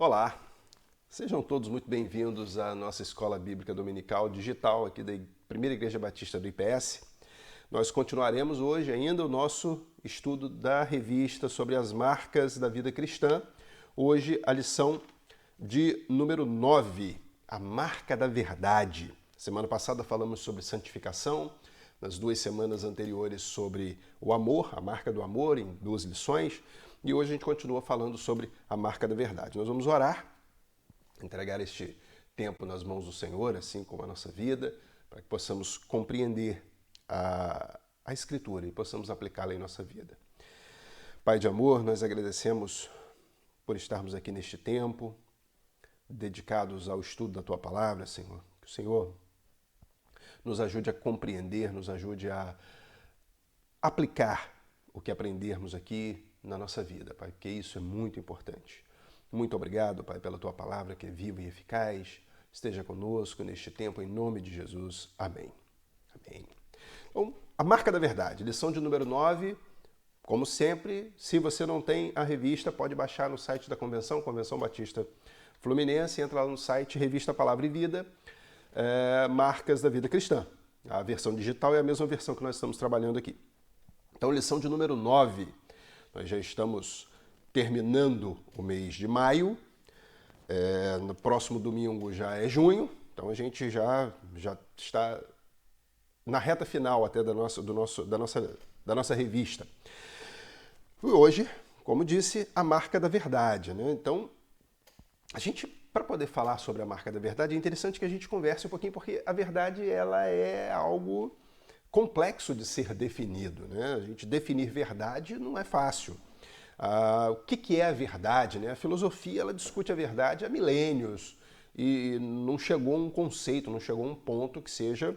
Olá, sejam todos muito bem-vindos à nossa Escola Bíblica Dominical Digital aqui da Primeira Igreja Batista do IPS. Nós continuaremos hoje ainda o nosso estudo da revista sobre as marcas da vida cristã. Hoje a lição de número 9, a marca da verdade. Semana passada falamos sobre santificação, nas 2 semanas anteriores sobre o amor, a marca do amor, em 2 lições. E hoje a gente continua falando sobre a marca da verdade. Nós vamos orar, entregar este tempo nas mãos do Senhor, assim como a nossa vida, para que possamos compreender a Escritura e possamos aplicá-la em nossa vida. Pai de amor, nós agradecemos por estarmos aqui neste tempo, dedicados ao estudo da Tua Palavra, Senhor. Que o Senhor nos ajude a compreender, nos ajude a aplicar o que aprendermos aqui na nossa vida, Pai, porque isso é muito importante. Muito obrigado, Pai, pela Tua Palavra que é viva e eficaz. Esteja conosco neste tempo, em nome de Jesus. Amém. Amém. Então, a marca da verdade, lição de número 9. Como sempre, se você não tem a revista, pode baixar no site da Convenção Batista Fluminense, entra lá no site Revista Palavra e Vida, Marcas da Vida Cristã. A versão digital é a mesma versão que nós estamos trabalhando aqui. Então, lição de número 9. Nós já estamos terminando o mês de maio, no próximo domingo já é junho, então a gente já está na reta final até da nossa revista. E hoje, como disse, a marca da verdade, né? Então, a gente, para poder falar sobre a marca da verdade, é interessante que a gente converse um pouquinho, porque a verdade ela é algo complexo de ser definido, né? A gente definir verdade não é fácil. O que é a verdade, né? A filosofia ela discute a verdade há milênios e não chegou a um conceito, não chegou a um ponto que seja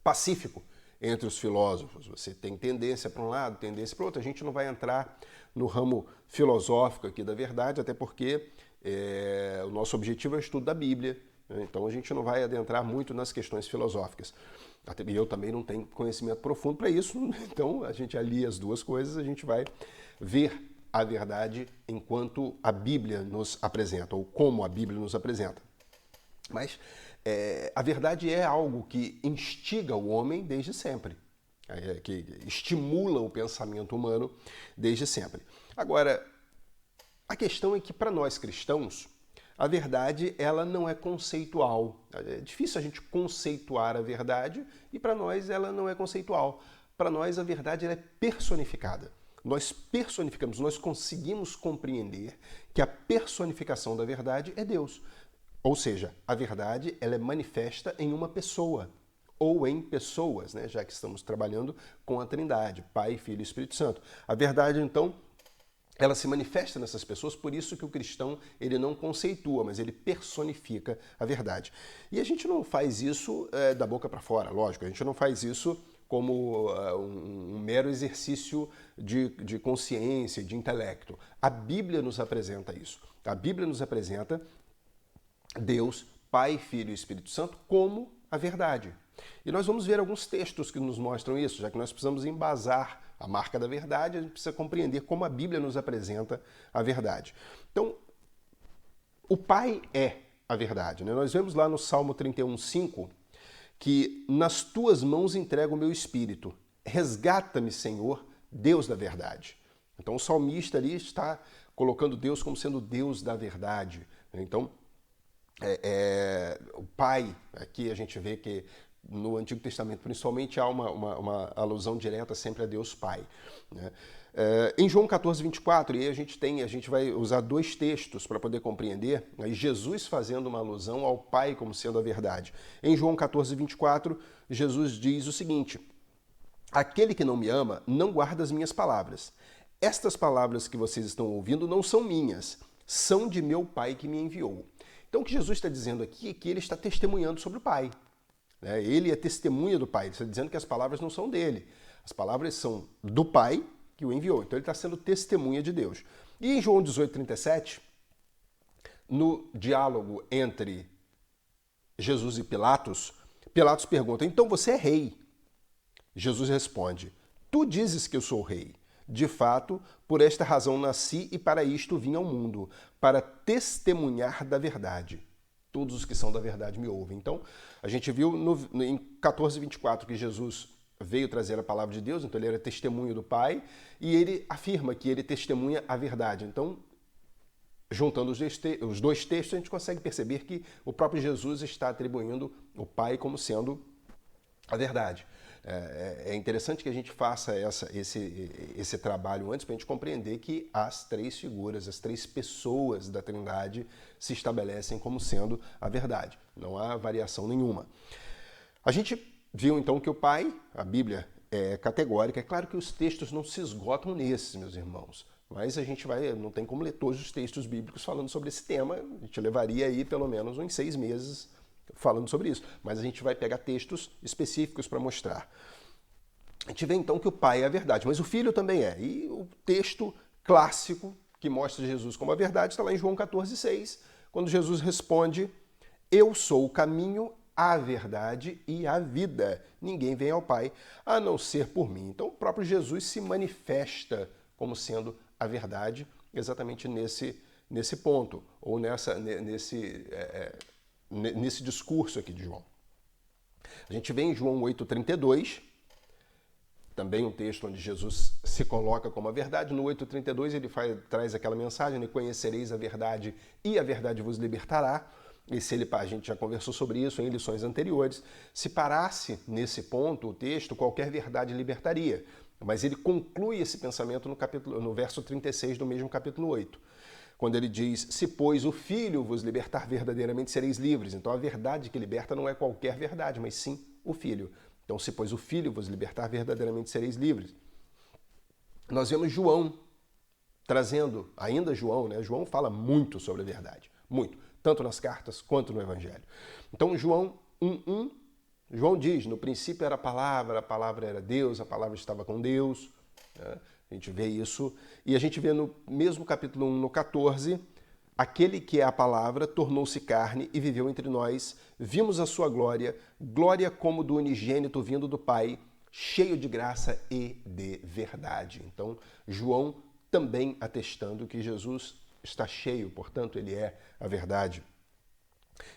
pacífico entre os filósofos. Você tem tendência para um lado, tendência para o outro. A gente não vai entrar no ramo filosófico aqui da verdade, até porque o nosso objetivo é o estudo da Bíblia, né? Então a gente não vai adentrar muito nas questões filosóficas. E eu também não tenho conhecimento profundo para isso, então a gente alia as duas coisas, a gente vai ver a verdade enquanto a Bíblia nos apresenta, ou como a Bíblia nos apresenta. Mas a verdade é algo que instiga o homem desde sempre, que estimula o pensamento humano desde sempre. Agora, a questão é que para nós cristãos, a verdade ela não é conceitual. É difícil a gente conceituar a verdade e para nós ela não é conceitual. Para nós a verdade ela é personificada. Nós personificamos, nós conseguimos compreender que a personificação da verdade é Deus. Ou seja, a verdade ela é manifesta em uma pessoa ou em pessoas, né? Já que estamos trabalhando com a Trindade, Pai, Filho e Espírito Santo. A verdade, então, ela se manifesta nessas pessoas, por isso que o cristão ele não conceitua, mas ele personifica a verdade. E a gente não faz isso da boca para fora, lógico, a gente não faz isso como um mero exercício de consciência, de intelecto. A Bíblia nos apresenta isso. A Bíblia nos apresenta Deus, Pai, Filho e Espírito Santo como a verdade. E nós vamos ver alguns textos que nos mostram isso, já que nós precisamos embasar a marca da verdade, a gente precisa compreender como a Bíblia nos apresenta a verdade. Então, o Pai é a verdade, né? Nós vemos lá no Salmo 31:5 que nas tuas mãos entrego o meu espírito. Resgata-me, Senhor, Deus da verdade. Então o salmista ali está colocando Deus como sendo Deus da verdade. Então, o Pai, aqui a gente vê que no Antigo Testamento, principalmente, há uma alusão direta sempre a Deus Pai, né? Em João 14:24, e aí a gente vai usar 2 textos para poder compreender, aí Jesus fazendo uma alusão ao Pai como sendo a verdade. Em João 14:24, Jesus diz o seguinte: aquele que não me ama não guarda as minhas palavras. Estas palavras que vocês estão ouvindo não são minhas, são de meu Pai que me enviou. Então o que Jesus está dizendo aqui é que ele está testemunhando sobre o Pai. Ele é testemunha do Pai, ele está dizendo que as palavras não são dele. As palavras são do Pai que o enviou. Então ele está sendo testemunha de Deus. E em João 18:37, no diálogo entre Jesus e Pilatos, Pilatos pergunta, então você é rei? Jesus responde, tu dizes que eu sou rei. De fato, por esta razão nasci e para isto vim ao mundo, para testemunhar da verdade. Todos os que são da verdade me ouvem. Então, a gente viu em 14:24 que Jesus veio trazer a palavra de Deus, então ele era testemunho do Pai, e ele afirma que ele testemunha a verdade. Então, juntando os dois textos, a gente consegue perceber que o próprio Jesus está atribuindo o Pai como sendo a verdade. É interessante que a gente faça esse trabalho antes para a gente compreender que as três figuras, as três pessoas da Trindade se estabelecem como sendo a verdade. Não há variação nenhuma. A gente viu então que o Pai, a Bíblia é categórica. É claro que os textos não se esgotam nesses, meus irmãos. Mas a gente não tem como ler todos os textos bíblicos falando sobre esse tema. A gente levaria aí pelo menos uns 6 meses falando sobre isso. Mas a gente vai pegar textos específicos para mostrar. A gente vê então que o Pai é a verdade, mas o Filho também é. E o texto clássico que mostra Jesus como a verdade está lá em João 14,6, quando Jesus responde: eu sou o caminho, a verdade e a vida. Ninguém vem ao Pai a não ser por mim. Então o próprio Jesus se manifesta como sendo a verdade exatamente nesse ponto, ou nesse discurso aqui de João. A gente vê em João 8,32, também um texto onde Jesus se coloca como a verdade. No 8,32 ele traz aquela mensagem, né? Conhecereis a verdade e a verdade vos libertará. A gente já conversou sobre isso em lições anteriores. Se parasse nesse ponto o texto, qualquer verdade libertaria. Mas ele conclui esse pensamento no verso 36 do mesmo capítulo 8. Quando ele diz: se, pois, o Filho vos libertar, verdadeiramente sereis livres. Então a verdade que liberta não é qualquer verdade, mas sim o Filho. Então, se, pois, o Filho vos libertar, verdadeiramente sereis livres. Nós vemos João trazendo, ainda João, né? João fala muito sobre a verdade, muito, tanto nas cartas quanto no Evangelho. Então, João 1:1, João diz: no princípio era a palavra era Deus, a palavra estava com Deus. Né? A gente vê isso. E a gente vê no mesmo capítulo 1, no 14, aquele que é a palavra tornou-se carne e viveu entre nós. Vimos a sua glória, glória como do unigênito vindo do Pai, cheio de graça e de verdade. Então, João também atestando que Jesus está cheio, portanto, ele é a verdade.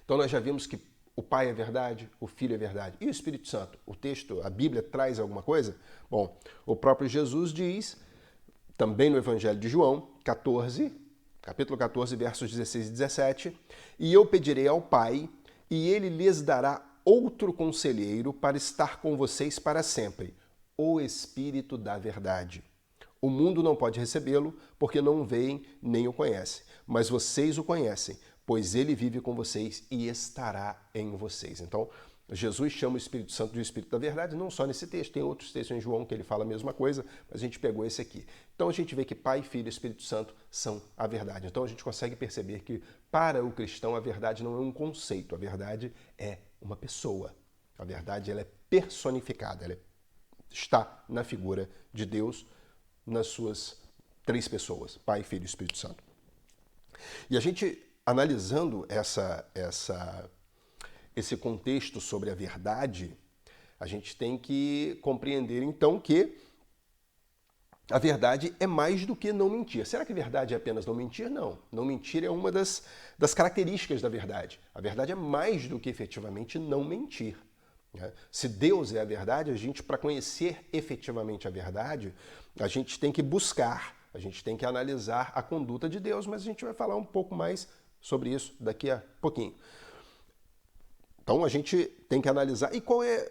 Então, nós já vimos que o Pai é verdade, o Filho é verdade. E o Espírito Santo? O texto, a Bíblia traz alguma coisa? Bom, o próprio Jesus diz, também no Evangelho de João, capítulo 14, versos 16 e 17, e eu pedirei ao Pai, e ele lhes dará outro conselheiro para estar com vocês para sempre, o Espírito da verdade. O mundo não pode recebê-lo, porque não o veem nem o conhecem, mas vocês o conhecem, pois ele vive com vocês e estará em vocês. Então, Jesus chama o Espírito Santo de Espírito da verdade, não só nesse texto, tem outros textos em João que ele fala a mesma coisa, mas a gente pegou esse aqui. Então a gente vê que Pai, Filho e Espírito Santo são a verdade. Então a gente consegue perceber que para o cristão a verdade não é um conceito, a verdade é uma pessoa. A verdade ela é personificada, ela está na figura de Deus, nas suas três pessoas, Pai, Filho e Espírito Santo. E a gente, analisando esse contexto sobre a verdade, a gente tem que compreender, então, que a verdade é mais do que não mentir. Será que a verdade é apenas não mentir? Não. Não mentir é uma das características da verdade. A verdade é mais do que efetivamente não mentir. Se Deus é a verdade, a gente, para conhecer efetivamente a verdade, a gente tem que buscar, a gente tem que analisar a conduta de Deus, mas a gente vai falar um pouco mais sobre isso daqui a pouquinho. Então a gente tem que analisar. E qual é...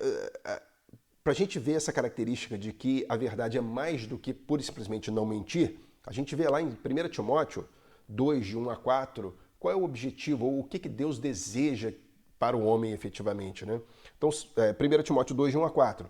Para a gente ver essa característica de que a verdade é mais do que pura e simplesmente não mentir, a gente vê lá em 1 Timóteo 2, de 1 a 4, qual é o objetivo, ou o que Deus deseja para o homem efetivamente. Né? Então, 1 Timóteo 2, de 1 a 4.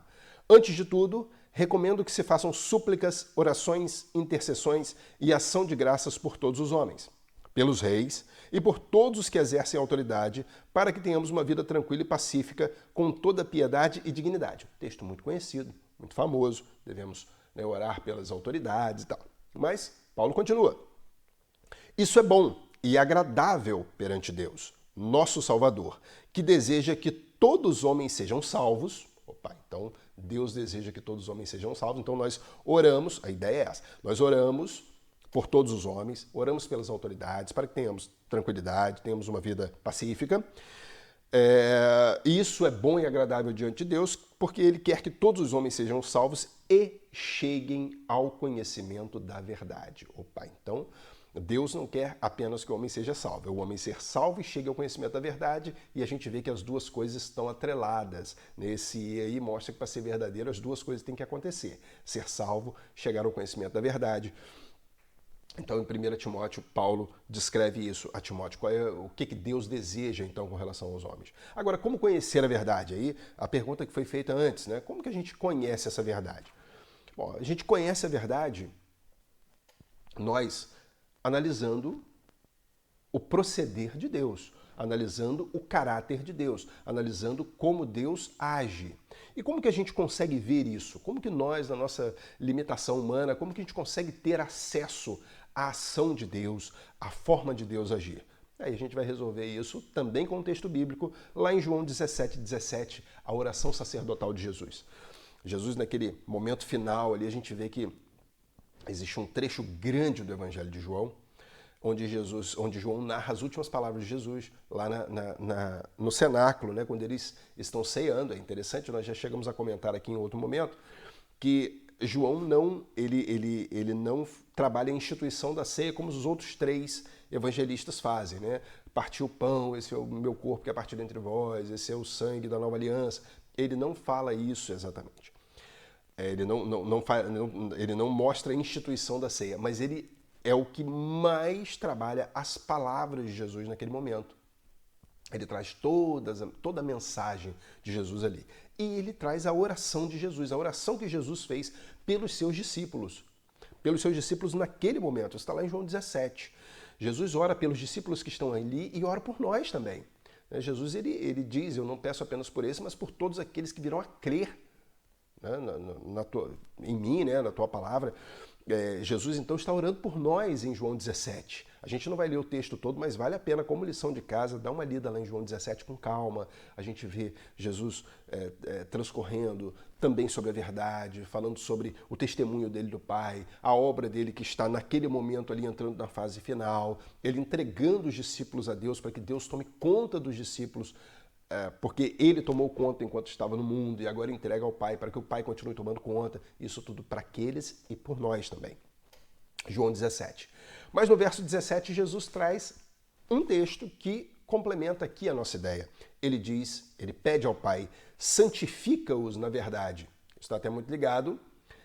Antes de tudo, recomendo que se façam súplicas, orações, intercessões e ação de graças por todos os homens, pelos reis e por todos os que exercem autoridade, para que tenhamos uma vida tranquila e pacífica, com toda piedade e dignidade. Um texto muito conhecido, muito famoso, devemos orar pelas autoridades e tal. Mas Paulo continua. Isso é bom e agradável perante Deus, nosso Salvador, que deseja que todos os homens sejam salvos. Então Deus deseja que todos os homens sejam salvos, então nós oramos, a ideia é essa, nós oramos por todos os homens, oramos pelas autoridades, para que tenhamos tranquilidade, tenhamos uma vida pacífica. Isso é bom e agradável diante de Deus, porque Ele quer que todos os homens sejam salvos e cheguem ao conhecimento da verdade. Opa, então Deus não quer apenas que o homem seja salvo, é o homem ser salvo e chegue ao conhecimento da verdade, e a gente vê que as duas coisas estão atreladas. Nesse aí mostra que para ser verdadeiro as duas coisas têm que acontecer. Ser salvo, chegar ao conhecimento da verdade. Então, em 1 Timóteo, Paulo descreve isso a Timóteo. O que Deus deseja, então, com relação aos homens? Agora, como conhecer a verdade? Aí, a pergunta que foi feita antes, né? Como que a gente conhece essa verdade? Bom, a gente conhece a verdade nós analisando o proceder de Deus, analisando o caráter de Deus, analisando como Deus age. E como que a gente consegue ver isso? Como que nós, na nossa limitação humana, como que a gente consegue ter acesso à ação de Deus, à forma de Deus agir? Aí a gente vai resolver isso também com o texto bíblico, lá em João 17:17, a oração sacerdotal de Jesus. Jesus, naquele momento final ali, a gente vê que existe um trecho grande do Evangelho de João, onde João narra as últimas palavras de Jesus, lá no cenáculo, né, quando eles estão ceando. É interessante, nós já chegamos a comentar aqui em outro momento, que João ele não trabalha a instituição da ceia como os outros três evangelistas fazem, né? Partir o pão, esse é o meu corpo que é partido entre vós, esse é o sangue da nova aliança. Ele não fala isso exatamente. Ele não mostra a instituição da ceia, mas ele é o que mais trabalha as palavras de Jesus naquele momento. Ele traz toda a mensagem de Jesus ali. E ele traz a oração de Jesus, a oração que Jesus fez pelos seus discípulos. Pelos seus discípulos naquele momento. Isso está lá em João 17. Jesus ora pelos discípulos que estão ali e ora por nós também. Jesus ele diz, eu não peço apenas por esse, mas por todos aqueles que virão a crer, né, em mim, né, na tua palavra. Jesus então está orando por nós em João 17. A gente não vai ler o texto todo, mas vale a pena, como lição de casa, dar uma lida lá em João 17 com calma. A gente vê Jesus transcorrendo também sobre a verdade, falando sobre o testemunho dele do Pai, a obra dele que está naquele momento ali entrando na fase final, ele entregando os discípulos a Deus para que Deus tome conta dos discípulos, porque ele tomou conta enquanto estava no mundo e agora entrega ao Pai para que o Pai continue tomando conta. Isso tudo para aqueles e por nós também. João 17. Mas no verso 17, Jesus traz um texto que complementa aqui a nossa ideia. Ele diz, ele pede ao Pai, santifica-os na verdade. Isso está até muito ligado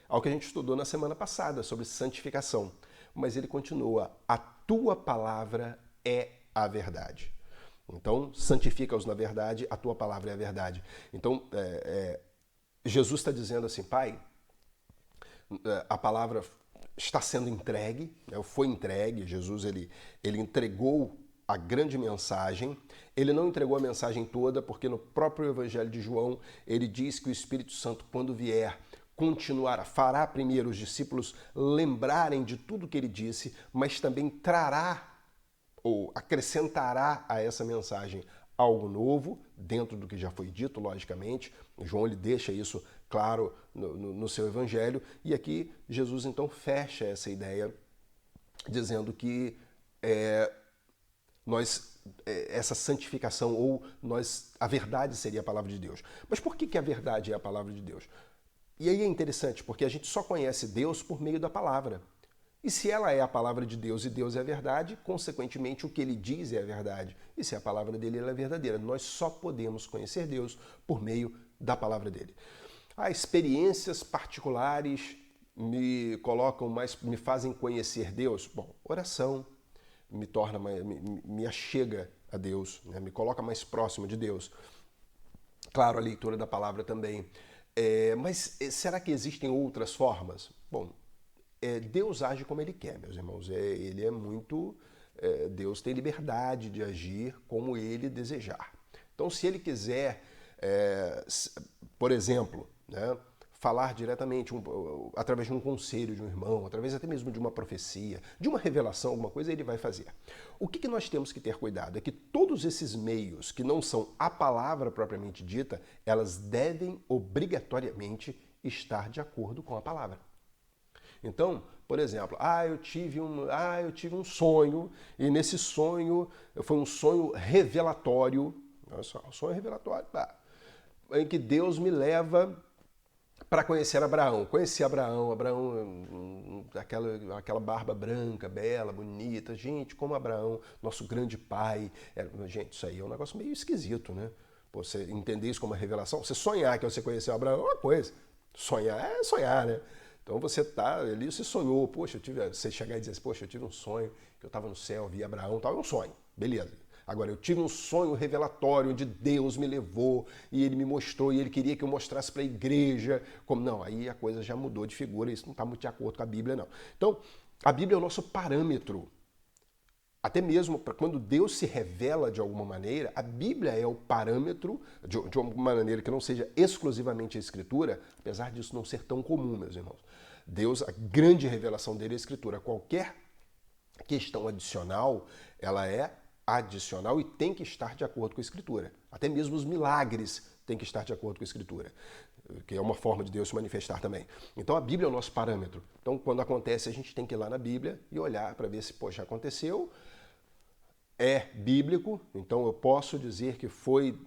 ao que a gente estudou na semana passada sobre santificação. Mas ele continua, a tua palavra é a verdade. Então, santifica-os na verdade, a tua palavra é a verdade. Então, Jesus está dizendo assim, Pai, a palavra está sendo entregue, foi entregue, Jesus ele entregou a grande mensagem, ele não entregou a mensagem toda, porque no próprio Evangelho de João, ele diz que o Espírito Santo, quando vier, fará primeiro os discípulos lembrarem de tudo que ele disse, mas também trará ou acrescentará a essa mensagem algo novo, dentro do que já foi dito, logicamente. João ele deixa isso claro no seu evangelho, e aqui Jesus então fecha essa ideia, dizendo que essa santificação, ou a verdade seria a palavra de Deus. Mas por que a verdade é a palavra de Deus? E aí é interessante, porque a gente só conhece Deus por meio da palavra. E se ela é a palavra de Deus e Deus é a verdade, consequentemente o que ele diz é a verdade. E se a palavra dele ela é verdadeira, nós só podemos conhecer Deus por meio da palavra dele. Experiências particulares me fazem conhecer Deus. Bom, oração me achega a Deus, né? Me coloca mais próximo de Deus. Claro, a leitura da palavra também. Mas será que existem outras formas? Bom, Deus age como Ele quer, meus irmãos. Ele é muito... Deus tem liberdade de agir como Ele desejar. Então, se Ele quiser, por exemplo, né, falar diretamente, através de um conselho de um irmão, através até mesmo de uma profecia, de uma revelação, alguma coisa, ele vai fazer. O que nós temos que ter cuidado é que todos esses meios que não são a palavra propriamente dita, elas devem obrigatoriamente estar de acordo com a palavra. Então, por exemplo, eu tive um sonho, e nesse sonho foi um sonho revelatório, olha só, um sonho revelatório, em que Deus me leva para conhecer Abraão. Conheci Abraão, aquela barba branca, bela, bonita. Gente, como Abraão, nosso grande pai. Gente, isso aí é um negócio meio esquisito, né? Pô, você entender isso como uma revelação, você sonhar que você conheceu Abraão é uma coisa. Sonhar é sonhar, né? Então você tá ali, você sonhou, você chegar e dizer assim, poxa, eu tive um sonho, que eu estava no céu, vi Abraão, tal, é um sonho, beleza. Agora, eu tive um sonho revelatório onde Deus me levou e Ele me mostrou e Ele queria que eu mostrasse para a igreja. Não, aí a coisa já mudou de figura, isso não está muito de acordo com a Bíblia, não. Então, a Bíblia é o nosso parâmetro. Até mesmo para quando Deus se revela de alguma maneira, a Bíblia é o parâmetro, de uma maneira que não seja exclusivamente a Escritura, apesar disso não ser tão comum, meus irmãos. Deus, a grande revelação dele é a Escritura. Qualquer questão adicional, ela é adicional e tem que estar de acordo com a Escritura. Até mesmo os milagres têm que estar de acordo com a Escritura, que é uma forma de Deus se manifestar também. Então a Bíblia é o nosso parâmetro. Então quando acontece, a gente tem que ir lá na Bíblia e olhar para ver se, poxa, aconteceu, é bíblico, então eu posso dizer que foi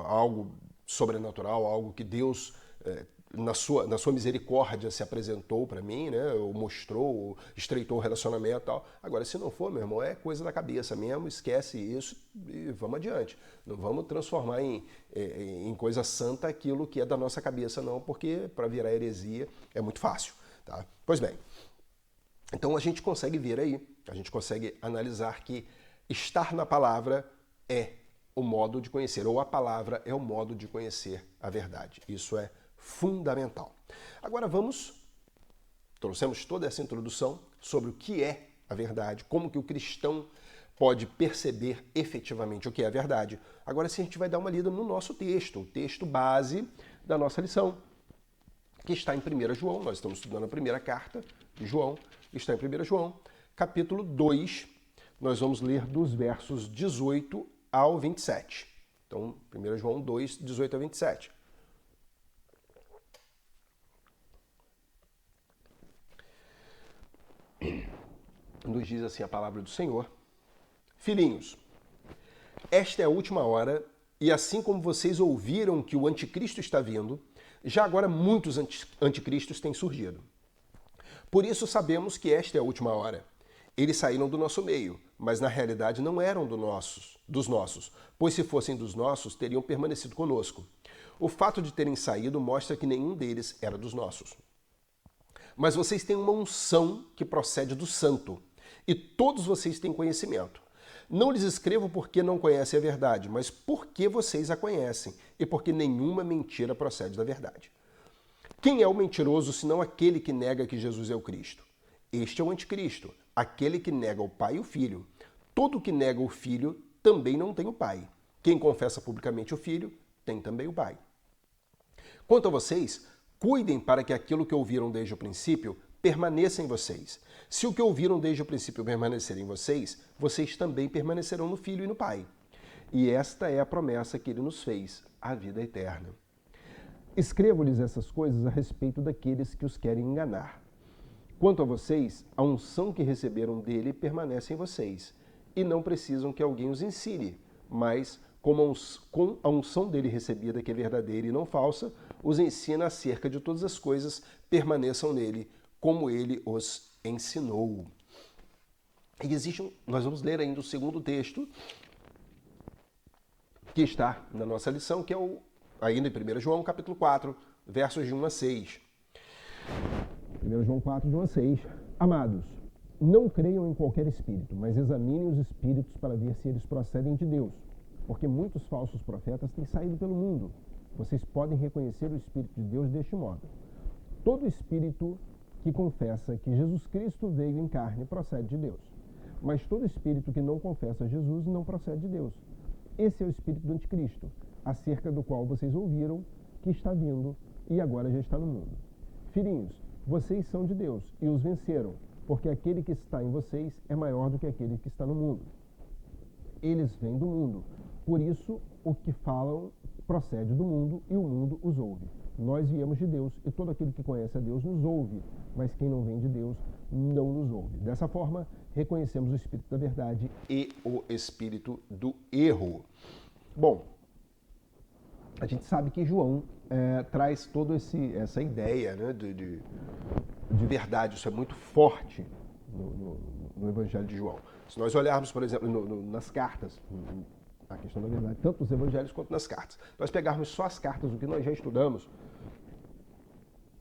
algo sobrenatural, algo que Deus, na sua misericórdia, se apresentou para mim, né? Ou mostrou, ou estreitou o relacionamento e tal. Agora, se não for, meu irmão, é coisa da cabeça mesmo, esquece isso e vamos adiante. Não vamos transformar em coisa santa aquilo que é da nossa cabeça, não, porque para virar heresia é muito fácil. Tá? Pois bem, então a gente consegue ver aí, a gente consegue analisar que estar na palavra é o modo de conhecer, ou a palavra é o modo de conhecer a verdade. Isso é fundamental. Agora trouxemos toda essa introdução sobre o que é a verdade, como que o cristão pode perceber efetivamente o que é a verdade. Agora sim a gente vai dar uma lida no nosso texto, o texto base da nossa lição, que está em 1 João, nós estamos estudando a primeira carta de João, está em 1 João, capítulo 2, nós vamos ler dos versos 18 ao 27. Então, 1 João 2, 18 a 27. Nos diz assim a palavra do Senhor: Filhinhos, esta é a última hora, e assim como vocês ouviram que o anticristo está vindo, já agora muitos anticristos têm surgido. Por isso sabemos que esta é a última hora. Eles saíram do nosso meio, mas na realidade não eram dos nossos, pois se fossem dos nossos, teriam permanecido conosco. O fato de terem saído mostra que nenhum deles era dos nossos. Mas vocês têm uma unção que procede do Santo, e todos vocês têm conhecimento. Não lhes escrevo porque não conhecem a verdade, mas porque vocês a conhecem, e porque nenhuma mentira procede da verdade. Quem é o mentiroso senão aquele que nega que Jesus é o Cristo? Este é o anticristo, aquele que nega o Pai e o Filho. Todo que nega o Filho também não tem o Pai. Quem confessa publicamente o Filho tem também o Pai. Quanto a vocês, cuidem para que aquilo que ouviram desde o princípio permaneça em vocês. Se o que ouviram desde o princípio permanecer em vocês, vocês também permanecerão no Filho e no Pai. E esta é a promessa que ele nos fez, a vida eterna. Escrevo-lhes essas coisas a respeito daqueles que os querem enganar. Quanto a vocês, a unção que receberam dele permanece em vocês, e não precisam que alguém os ensine, mas, com a unção dele recebida, que é verdadeira e não falsa, os ensina acerca de todas as coisas, permaneçam nele, como ele os ensinou. E nós vamos ler ainda o segundo texto, que está na nossa lição, que é ainda em 1 João, capítulo 4, versos de 1 a 6. 1 João 4, de 1 a 6. Amados, não creiam em qualquer espírito, mas examinem os espíritos para ver se eles procedem de Deus, porque muitos falsos profetas têm saído pelo mundo. Vocês podem reconhecer o Espírito de Deus deste modo. Todo espírito que confessa que Jesus Cristo veio em carne procede de Deus, mas todo espírito que não confessa Jesus não procede de Deus. Esse é o espírito do anticristo, acerca do qual vocês ouviram que está vindo e agora já está no mundo. Filhinhos, vocês são de Deus e os venceram, porque aquele que está em vocês é maior do que aquele que está no mundo. Eles vêm do mundo, por isso o que falam procede do mundo e o mundo os ouve. Nós viemos de Deus e todo aquele que conhece a Deus nos ouve, mas quem não vem de Deus não nos ouve. Dessa forma, reconhecemos o Espírito da verdade e o espírito do erro. Bom, a gente sabe que João traz toda essa ideia, né, de verdade, isso é muito forte no Evangelho de João. Se nós olharmos, por exemplo, nas cartas, a questão da verdade, tanto nos evangelhos quanto nas cartas, nós pegarmos só as cartas, o que nós já estudamos,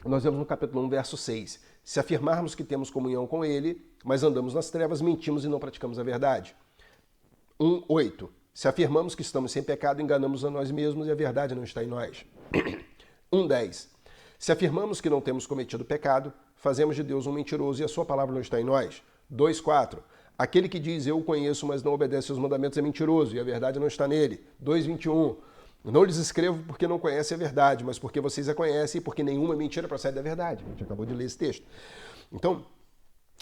nós vemos no capítulo 1, verso 6, se afirmarmos que temos comunhão com ele, mas andamos nas trevas, mentimos e não praticamos a verdade. 1:8, se afirmamos que estamos sem pecado, enganamos a nós mesmos e a verdade não está em nós. 1:10, se afirmamos que não temos cometido pecado, fazemos de Deus um mentiroso e a sua palavra não está em nós. 2:4, aquele que diz eu o conheço, mas não obedece aos mandamentos é mentiroso e a verdade não está nele. 2:21, não lhes escrevo porque não conhecem a verdade, mas porque vocês a conhecem e porque nenhuma mentira procede da verdade. A gente acabou de ler esse texto. Então,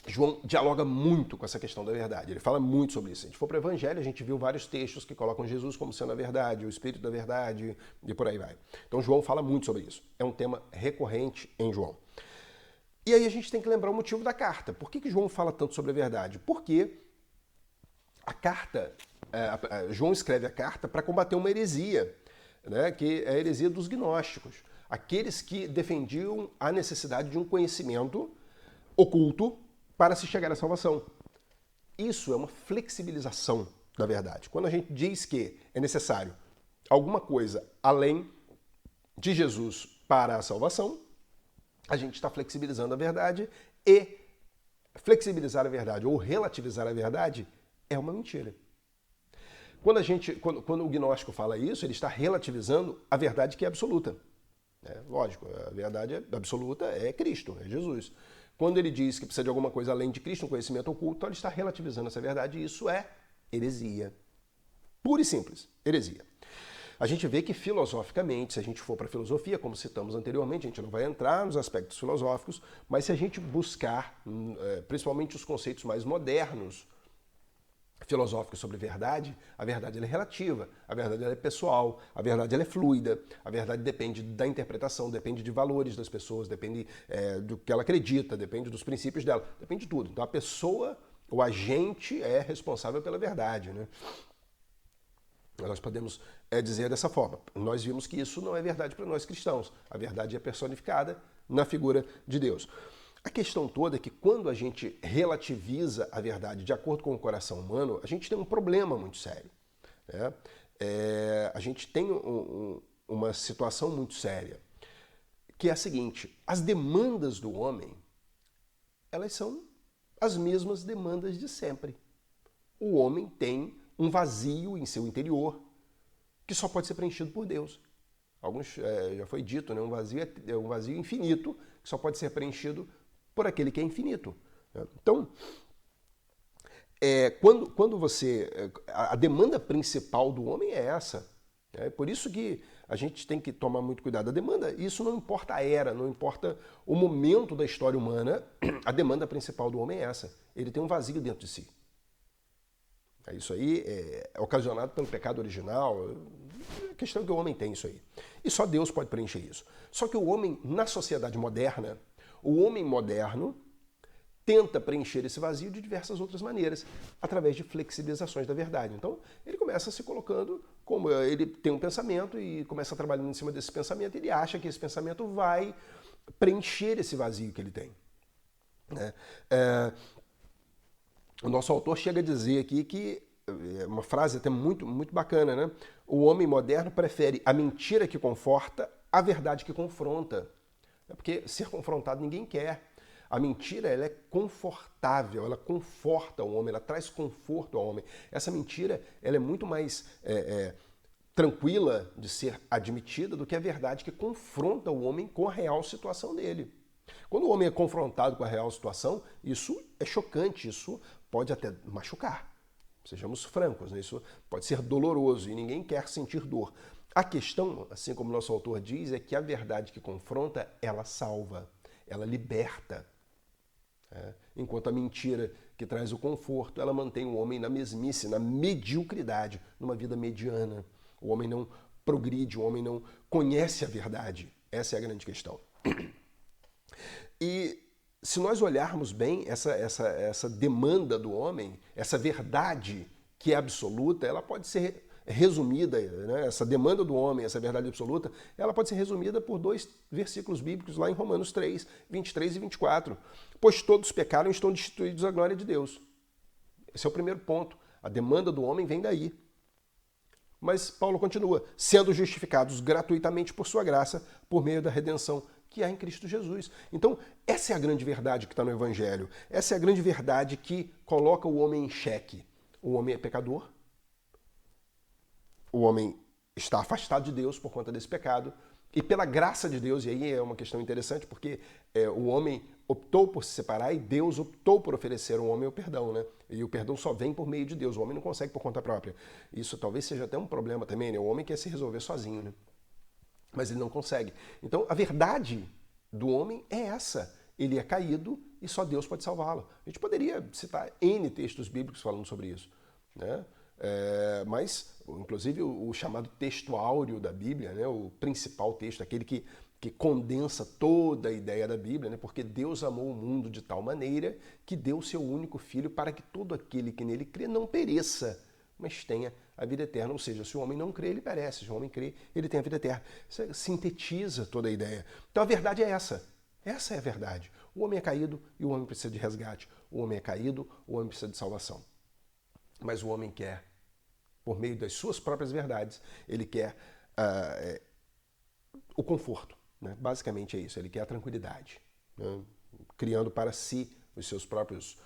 João dialoga muito com essa questão da verdade. Ele fala muito sobre isso. Se a gente for para o Evangelho, a gente viu vários textos que colocam Jesus como sendo a verdade, o Espírito da verdade e por aí vai. Então, João fala muito sobre isso. É um tema recorrente em João. E aí a gente tem que lembrar o motivo da carta. Por que João fala tanto sobre a verdade? Porque a carta, João escreve a carta para combater uma heresia, né, que é a heresia dos gnósticos. Aqueles que defendiam a necessidade de um conhecimento oculto para se chegar à salvação. Isso é uma flexibilização da verdade. Quando a gente diz que é necessário alguma coisa além de Jesus para a salvação, a gente está flexibilizando a verdade e flexibilizar a verdade ou relativizar a verdade é uma mentira. Quando o gnóstico fala isso, ele está relativizando a verdade que é absoluta. Lógico, a verdade absoluta é Cristo, é Jesus. Quando ele diz que precisa de alguma coisa além de Cristo, um conhecimento oculto, então ele está relativizando essa verdade e isso é heresia. Pura e simples, heresia. A gente vê que filosoficamente, se a gente for para a filosofia, como citamos anteriormente, a gente não vai entrar nos aspectos filosóficos, mas se a gente buscar, principalmente os conceitos mais modernos, filosóficos sobre verdade, a verdade ela é relativa, a verdade ela é pessoal, a verdade ela é fluida, a verdade depende da interpretação, depende de valores das pessoas, depende do que ela acredita, depende dos princípios dela, depende de tudo. Então a pessoa, o agente é responsável pela verdade, né? Nós podemos dizer dessa forma. Nós vimos que isso não é verdade para nós cristãos. A verdade é personificada na figura de Deus. A questão toda é que quando a gente relativiza a verdade de acordo com o coração humano, a gente tem um problema muito sério. Né? A gente tem uma situação muito séria, que é a seguinte: as demandas do homem, elas são as mesmas demandas de sempre. O homem tem um vazio em seu interior que só pode ser preenchido por Deus. Alguns, já foi dito, né? Um vazio infinito que só pode ser preenchido por aquele que é infinito. Então, quando você... A demanda principal do homem é essa. É por isso que a gente tem que tomar muito cuidado. A demanda, isso não importa a era, não importa o momento da história humana, a demanda principal do homem é essa. Ele tem um vazio dentro de si. Isso aí é ocasionado pelo pecado original. A questão é que o homem tem isso aí. E só Deus pode preencher isso. Só que o homem, na sociedade moderna, o homem moderno tenta preencher esse vazio de diversas outras maneiras, através de flexibilizações da verdade. Então, ele começa se colocando como ele tem um pensamento e começa trabalhando em cima desse pensamento, ele acha que esse pensamento vai preencher esse vazio que ele tem. O nosso autor chega a dizer aqui que, uma frase até muito, muito bacana, né? O homem moderno prefere a mentira que conforta à verdade que confronta. Porque ser confrontado ninguém quer. A mentira, ela é confortável, ela conforta o homem, ela traz conforto ao homem. Essa mentira, ela é muito mais tranquila de ser admitida do que a verdade que confronta o homem com a real situação dele. Quando o homem é confrontado com a real situação, isso é chocante, isso pode até machucar. Sejamos francos, né? Isso pode ser doloroso e ninguém quer sentir dor. A questão, assim como nosso autor diz, é que a verdade que confronta, ela salva, ela liberta. Enquanto a mentira que traz o conforto, ela mantém o homem na mesmice, na mediocridade, numa vida mediana. O homem não progride, o homem não conhece a verdade. Essa é a grande questão. E se nós olharmos bem essa demanda do homem, essa verdade que é absoluta, ela pode ser resumida, né? Essa demanda do homem, essa verdade absoluta, ela pode ser resumida por 2 versículos bíblicos lá em Romanos 3, 23 e 24. Pois todos pecaram e estão destituídos da glória de Deus. Esse é o primeiro ponto. A demanda do homem vem daí. Mas Paulo continua, sendo justificados gratuitamente por sua graça, por meio da redenção que há em Cristo Jesus. Então, essa é a grande verdade que está no Evangelho. Essa é a grande verdade que coloca o homem em xeque. O homem é pecador, o homem está afastado de Deus por conta desse pecado, e pela graça de Deus, e aí é uma questão interessante, porque o homem optou por se separar e Deus optou por oferecer ao homem o perdão, né? E o perdão só vem por meio de Deus, o homem não consegue por conta própria. Isso talvez seja até um problema também, né? O homem quer se resolver sozinho, né? Mas ele não consegue. Então, a verdade do homem é essa. Ele é caído e só Deus pode salvá-lo. A gente poderia citar N textos bíblicos falando sobre isso, né? Mas, inclusive, o chamado texto áureo da Bíblia, né, o principal texto, aquele que condensa toda a ideia da Bíblia, né, porque Deus amou o mundo de tal maneira que deu o seu único Filho para que todo aquele que nele crê não pereça, mas tenha a vida eterna. Ou seja, se o homem não crê, ele perece. Se o homem crê, ele tem a vida eterna. Isso sintetiza toda a ideia. Então a verdade é essa. Essa é a verdade. O homem é caído e o homem precisa de resgate. O homem é caído, o homem precisa de salvação. Mas o homem quer, por meio das suas próprias verdades, ele quer o conforto. Né? Basicamente é isso, ele quer a tranquilidade, né? Criando para si os seus próprios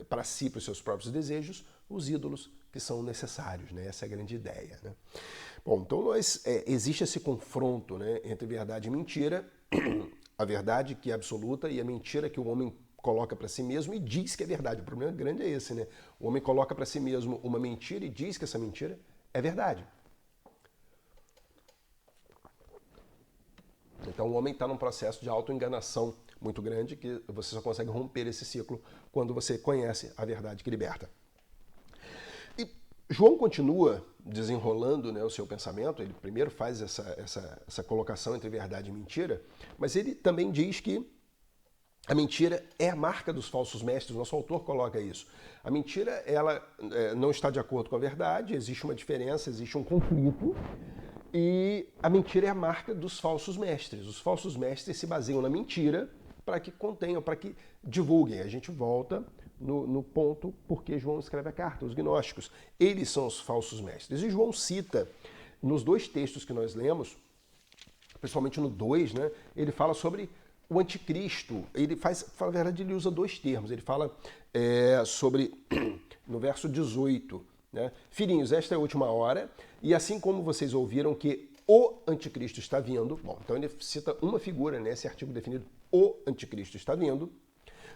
para os seus próprios desejos, os ídolos que são necessários. Né? Essa é a grande ideia. Né? Bom, então existe esse confronto, né, entre verdade e mentira, a verdade que é absoluta e a mentira que o homem coloca para si mesmo e diz que é verdade. O problema grande é esse, né? O homem coloca para si mesmo uma mentira e diz que essa mentira é verdade. Então o homem está num processo de autoenganação muito grande que você só consegue romper esse ciclo quando você conhece a verdade que liberta. E João continua desenrolando, né, o seu pensamento. Ele primeiro faz essa colocação entre verdade e mentira, mas ele também diz que a mentira é a marca dos falsos mestres. Nosso autor coloca isso. A mentira, ela não está de acordo com a verdade, existe uma diferença, existe um conflito, e a mentira é a marca dos falsos mestres. Os falsos mestres se baseiam na mentira para que contenham, para que divulguem. A gente volta no ponto porque João escreve a carta, os gnósticos. Eles são os falsos mestres. E João cita, nos 2 textos que nós lemos, principalmente no 2, né, ele fala sobre o anticristo. Ele fala a verdade, ele usa 2 termos. Ele fala sobre, no verso 18, né, filhinhos, esta é a última hora, e assim como vocês ouviram que o anticristo está vindo, bom, então ele cita uma figura nesse artigo definido, o anticristo está vindo.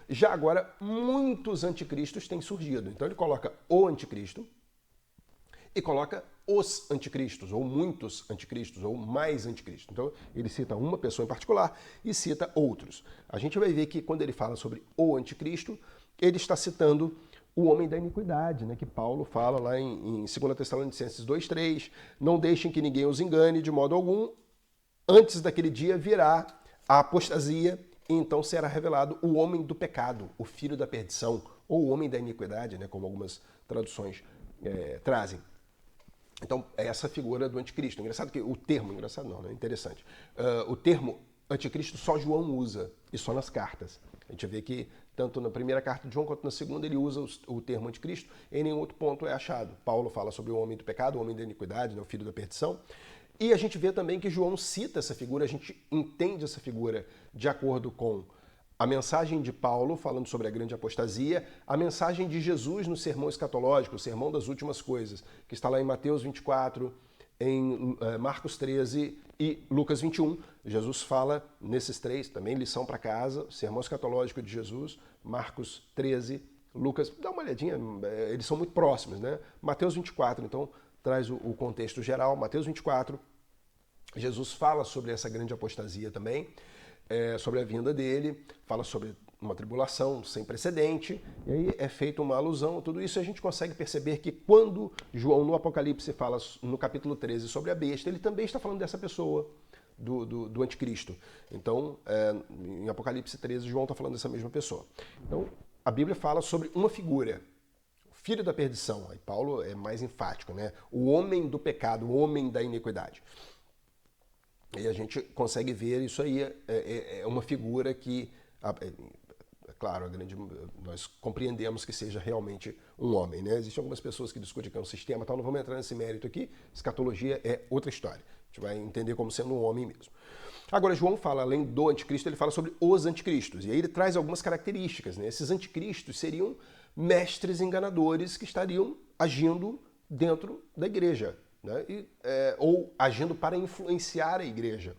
Já agora, muitos anticristos têm surgido. Então ele coloca o anticristo e coloca os anticristos, ou muitos anticristos, ou mais anticristos. Então ele cita uma pessoa em particular e cita outros. A gente vai ver que quando ele fala sobre o anticristo, ele está citando o homem da iniquidade, né, que Paulo fala lá em 2 Tessalonicenses 2,3, não deixem que ninguém os engane de modo algum, antes daquele dia virá a apostasia e então será revelado o homem do pecado, o filho da perdição, ou o homem da iniquidade, né, como algumas traduções trazem. Então, é essa figura do anticristo. Engraçado que o termo, engraçado não, né? Interessante. O termo anticristo só João usa, e só nas cartas. A gente vê que tanto na primeira carta de João quanto na segunda ele usa o termo anticristo, em nenhum outro ponto é achado. Paulo fala sobre o homem do pecado, o homem da iniquidade, né, o filho da perdição. E a gente vê também que João cita essa figura, a gente entende essa figura de acordo com a mensagem de Paulo falando sobre a grande apostasia, a mensagem de Jesus no sermão escatológico, o sermão das últimas coisas, que está lá em Mateus 24, em Marcos 13 e Lucas 21. Jesus fala nesses 3, também lição para casa, sermão escatológico de Jesus, Marcos 13, Lucas, dá uma olhadinha, eles são muito próximos, né? Mateus 24, então, traz o contexto geral. Mateus 24, Jesus fala sobre essa grande apostasia também, sobre a vinda dele, fala sobre uma tribulação sem precedente, e aí é feita uma alusão a tudo isso. A gente consegue perceber que quando João, no Apocalipse, fala no capítulo 13 sobre a besta, ele também está falando dessa pessoa, do anticristo. Então, em Apocalipse 13, João está falando dessa mesma pessoa. Então, a Bíblia fala sobre uma figura, o filho da perdição. Aí Paulo é mais enfático, né? O homem do pecado, o homem da iniquidade. E a gente consegue ver isso aí, é uma figura que... Claro, nós compreendemos que seja realmente um homem, né? Existem algumas pessoas que discutem que é um sistema, tal, não vamos entrar nesse mérito aqui. Escatologia é outra história. A gente vai entender como sendo um homem mesmo. Agora, João fala, além do anticristo, ele fala sobre os anticristos. E aí ele traz algumas características, né? Esses anticristos seriam mestres enganadores que estariam agindo dentro da igreja, né? Ou agindo para influenciar a igreja.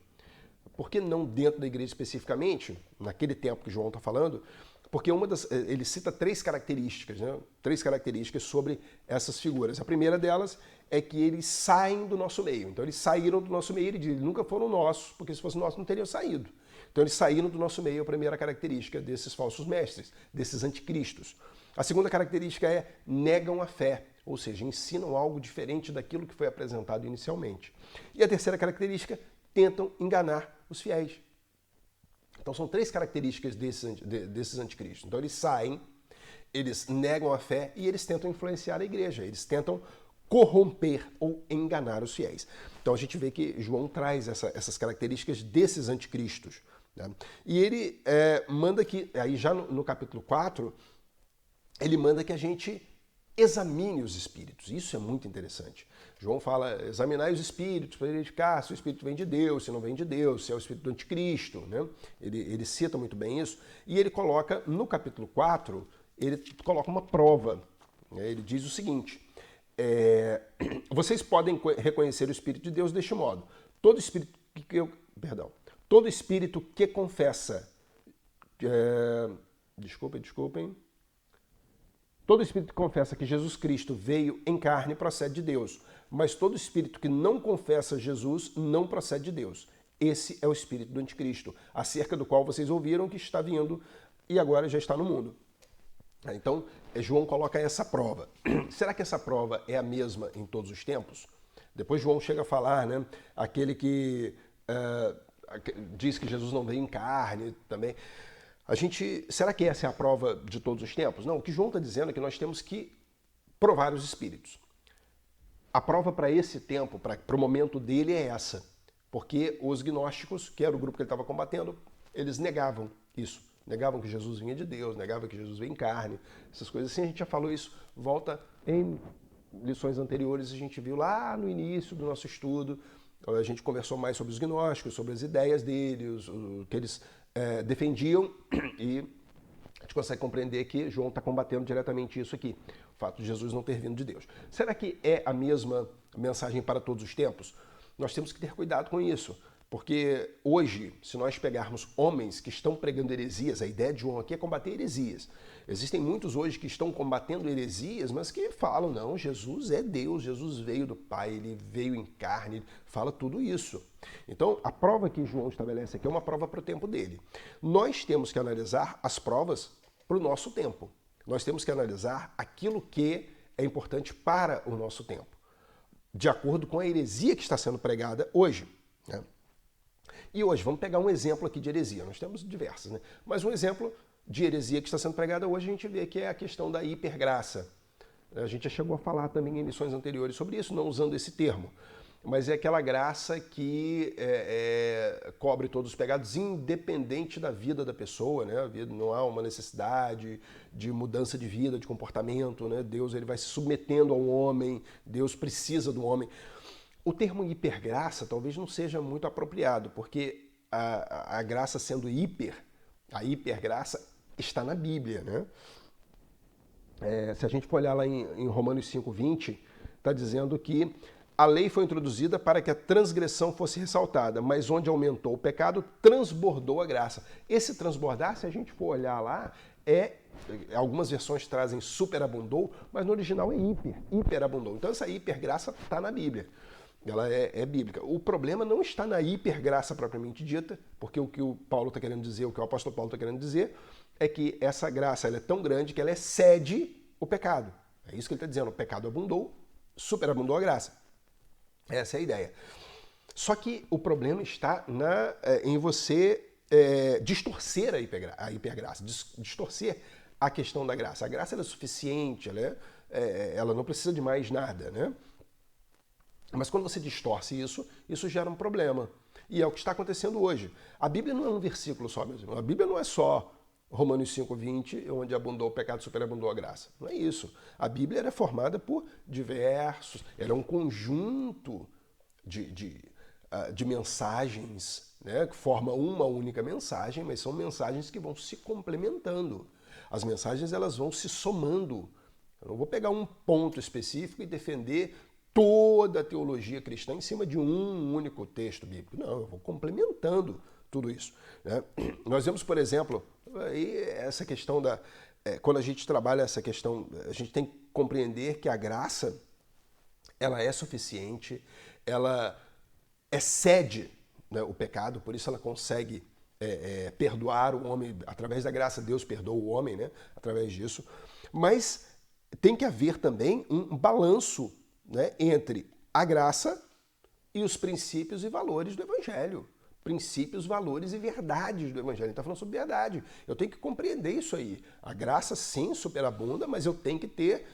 Por que não dentro da igreja especificamente, naquele tempo que João está falando? Porque ele cita três características, né? Três características sobre essas figuras. A primeira delas é que eles saem do nosso meio. Então eles saíram do nosso meio, ele diz, nunca foram nossos, porque se fosse nosso não teriam saído. Então eles saíram do nosso meio, a primeira característica desses falsos mestres, desses anticristos. A segunda característica é negam a fé, ou seja, ensinam algo diferente daquilo que foi apresentado inicialmente. E a terceira característica, tentam enganar os fiéis. Então são três características desses anticristos. Então eles saem, eles negam a fé e eles tentam influenciar a igreja, eles tentam corromper ou enganar os fiéis. Então a gente vê que João traz essas características desses anticristos, né? E ele manda que, aí já no capítulo 4, ele manda que a gente examine os espíritos. Isso é muito interessante. João fala, examinai os espíritos para verificar se o espírito vem de Deus, se não vem de Deus, se é o espírito do anticristo, né? Ele cita muito bem isso. E ele coloca, no capítulo 4, ele coloca uma prova, né? Ele diz o seguinte, vocês podem reconhecer o espírito de Deus deste modo. Todo espírito que confessa... Desculpem. Todo espírito que confessa que Jesus Cristo veio em carne procede de Deus, mas todo espírito que não confessa Jesus não procede de Deus. Esse é o espírito do anticristo, acerca do qual vocês ouviram que está vindo e agora já está no mundo. Então, João coloca essa prova. Será que essa prova é a mesma em todos os tempos? Depois João chega a falar, né? Aquele que diz que Jesus não veio em carne também. Será que essa é a prova de todos os tempos? Não, o que João está dizendo é que nós temos que provar os espíritos. A prova para esse tempo, para o momento dele é essa. Porque os gnósticos, que era o grupo que ele estava combatendo, eles negavam isso. Negavam que Jesus vinha de Deus, negavam que Jesus veio em carne, essas coisas assim. A gente já falou isso, volta em lições anteriores, a gente viu lá no início do nosso estudo, a gente conversou mais sobre os gnósticos, sobre as ideias deles, o que eles defendiam, e a gente consegue compreender que João está combatendo diretamente isso aqui, o fato de Jesus não ter vindo de Deus. Será que é a mesma mensagem para todos os tempos? Nós temos que ter cuidado com isso, porque hoje, se nós pegarmos homens que estão pregando heresias, a ideia de João aqui é combater heresias. Existem muitos hoje que estão combatendo heresias, mas que falam, não, Jesus é Deus, Jesus veio do Pai, ele veio em carne, ele fala tudo isso. Então, a prova que João estabelece aqui é uma prova para o tempo dele. Nós temos que analisar as provas para o nosso tempo. Nós temos que analisar aquilo que é importante para o nosso tempo, de acordo com a heresia que está sendo pregada hoje, né? E hoje, vamos pegar um exemplo aqui de heresia. Nós temos diversas, né? Mas um exemplo de heresia que está sendo pregada hoje, a gente vê que é a questão da hipergraça. A gente já chegou a falar também em lições anteriores sobre isso, não usando esse termo. Mas é aquela graça que cobre todos os pecados, independente da vida da pessoa, né? Não há uma necessidade de mudança de vida, de comportamento, né? Deus ele vai se submetendo ao homem, Deus precisa do homem. O termo hipergraça talvez não seja muito apropriado, porque a graça sendo a hipergraça está na Bíblia, né? Se a gente for olhar lá em Romanos 5:20, está dizendo que a lei foi introduzida para que a transgressão fosse ressaltada, mas onde aumentou o pecado, transbordou a graça. Esse transbordar, se a gente for olhar lá, é Algumas versões trazem superabundou, mas no original é hiperabundou. Então essa hipergraça está na Bíblia. Ela é bíblica. O problema não está na hipergraça propriamente dita, porque o que o Paulo está querendo dizer, o que o apóstolo Paulo está querendo dizer, é que essa graça ela é tão grande que ela excede o pecado. É isso que ele está dizendo. O pecado abundou, superabundou a graça. Essa é a ideia. Só que o problema está em você distorcer a hipergraça, distorcer a questão da graça. A graça ela é suficiente, ela não precisa de mais nada, né? Mas quando você distorce isso gera um problema. E é o que está acontecendo hoje. A Bíblia não é um versículo só, meus irmãos. A Bíblia não é só Romanos 5:20, onde abundou o pecado, superabundou a graça. Não é isso. A Bíblia era formada por diversos, era um conjunto de mensagens, né, que forma uma única mensagem, mas são mensagens que vão se complementando. As mensagens elas vão se somando. Eu não vou pegar um ponto específico e defender toda a teologia cristã em cima de um único texto bíblico. Não, eu vou complementando tudo isso, né? Nós vemos, por exemplo, essa questão quando a gente trabalha essa questão, a gente tem que compreender que a graça ela é suficiente, ela excede, né, o pecado, por isso ela consegue perdoar o homem, através da graça Deus perdoa o homem, né, através disso, mas tem que haver também um balanço, né, entre a graça e os princípios e valores do Evangelho. Princípios, valores e verdades do Evangelho. Ele está falando sobre verdade. Eu tenho que compreender isso aí. A graça, sim, superabunda, mas eu tenho que ter...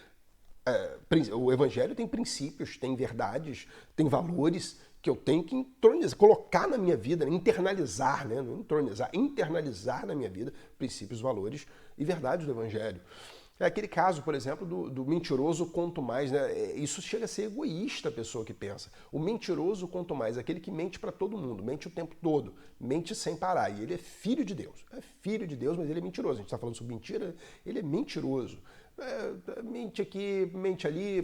o Evangelho tem princípios, tem verdades, tem valores que eu tenho que entronizar, colocar na minha vida, né, internalizar, né, não entronizar, internalizar na minha vida princípios, valores e verdades do Evangelho. É aquele caso, por exemplo, do mentiroso quanto mais, né? Isso chega a ser egoísta a pessoa que pensa. O mentiroso quanto mais, aquele que mente para todo mundo, mente o tempo todo, mente sem parar. E ele é filho de Deus. É filho de Deus, mas ele é mentiroso. A gente está falando sobre mentira, ele é mentiroso. Mente aqui, mente ali,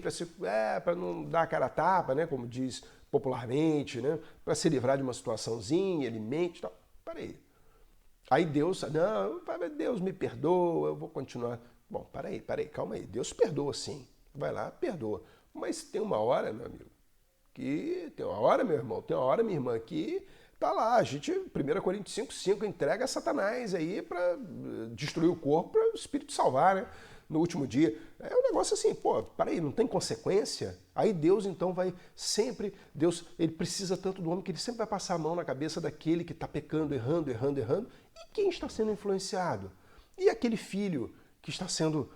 para não dar a cara a tapa, né? Como diz popularmente, né? Para se livrar de uma situaçãozinha, ele mente e tal. Parei. Aí Deus, não, Deus me perdoa, eu vou continuar. Bom, peraí, calma aí. Deus perdoa sim. Vai lá, perdoa. Mas tem uma hora, meu amigo, tem uma hora, meu irmão, tem uma hora, minha irmã, que tá lá. A gente, 1 Coríntios 5:5, entrega a Satanás aí para destruir o corpo, para o Espírito salvar, né? No último dia. É um negócio assim, pô, peraí, não tem consequência? Aí Deus, então, vai sempre... Deus, ele precisa tanto do homem que ele sempre vai passar a mão na cabeça daquele que está pecando, errando. E quem está sendo influenciado? E aquele filho que está sendo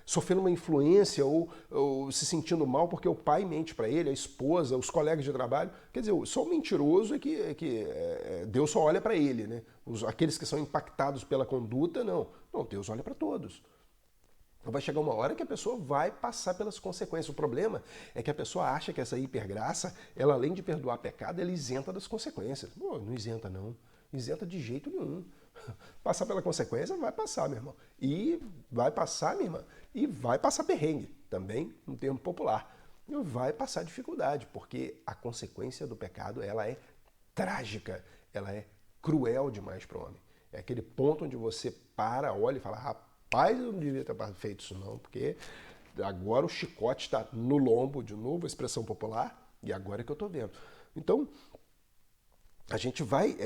sofrendo uma influência ou se sentindo mal porque o pai mente para ele, a esposa, os colegas de trabalho. Quer dizer, só o mentiroso é que Deus só olha para ele, né? Aqueles que são impactados pela conduta, não. Não, Deus olha para todos. Então vai chegar uma hora que a pessoa vai passar pelas consequências. O problema é que a pessoa acha que essa hipergraça, ela além de perdoar pecado, ela isenta das consequências. Pô, não isenta não. Isenta de jeito nenhum. Passar pela consequência, vai passar, meu irmão. E vai passar, minha irmã, e vai passar perrengue, também, um termo popular. E vai passar dificuldade, porque a consequência do pecado, ela é trágica, ela é cruel demais para o homem. É aquele ponto onde você para, olha e fala, rapaz, eu não devia ter feito isso não, porque agora o chicote está no lombo, de novo, a expressão popular, e agora é que eu estou vendo. Então, a gente vai...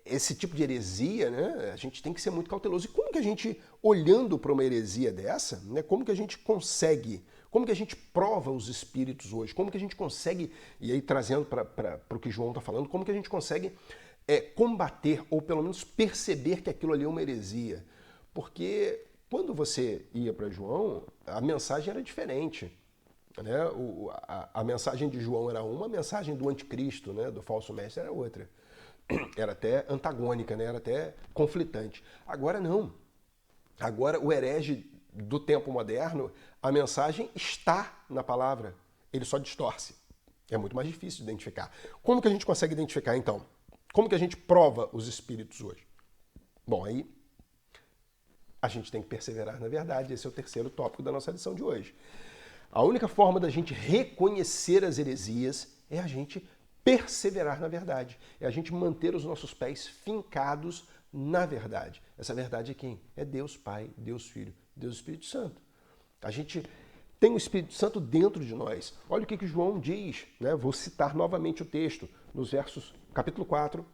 esse tipo de heresia, né, a gente tem que ser muito cauteloso. E como que a gente, olhando para uma heresia dessa, né, como que a gente consegue, como que a gente prova os espíritos hoje? Como que a gente consegue, e aí trazendo para o que João está falando, como que a gente consegue combater, ou pelo menos perceber que aquilo ali é uma heresia? Porque quando você ia para João, a mensagem era diferente. Né? A mensagem de João era uma, a mensagem do anticristo, né, do falso mestre, era outra. Era até antagônica, né? Era até conflitante. Agora não. Agora o herege do tempo moderno, a mensagem está na palavra. Ele só distorce. É muito mais difícil de identificar. Como que a gente consegue identificar, então? Como que a gente prova os espíritos hoje? Bom, aí a gente tem que perseverar na verdade. Esse é o terceiro tópico da nossa lição de hoje. A única forma da gente reconhecer as heresias é a gente perseverar na verdade. É a gente manter os nossos pés fincados na verdade. Essa verdade é quem? É Deus Pai, Deus Filho, Deus Espírito Santo. A gente tem o Espírito Santo dentro de nós. Olha o que João diz, né? Vou citar novamente o texto, nos versos, capítulo 4,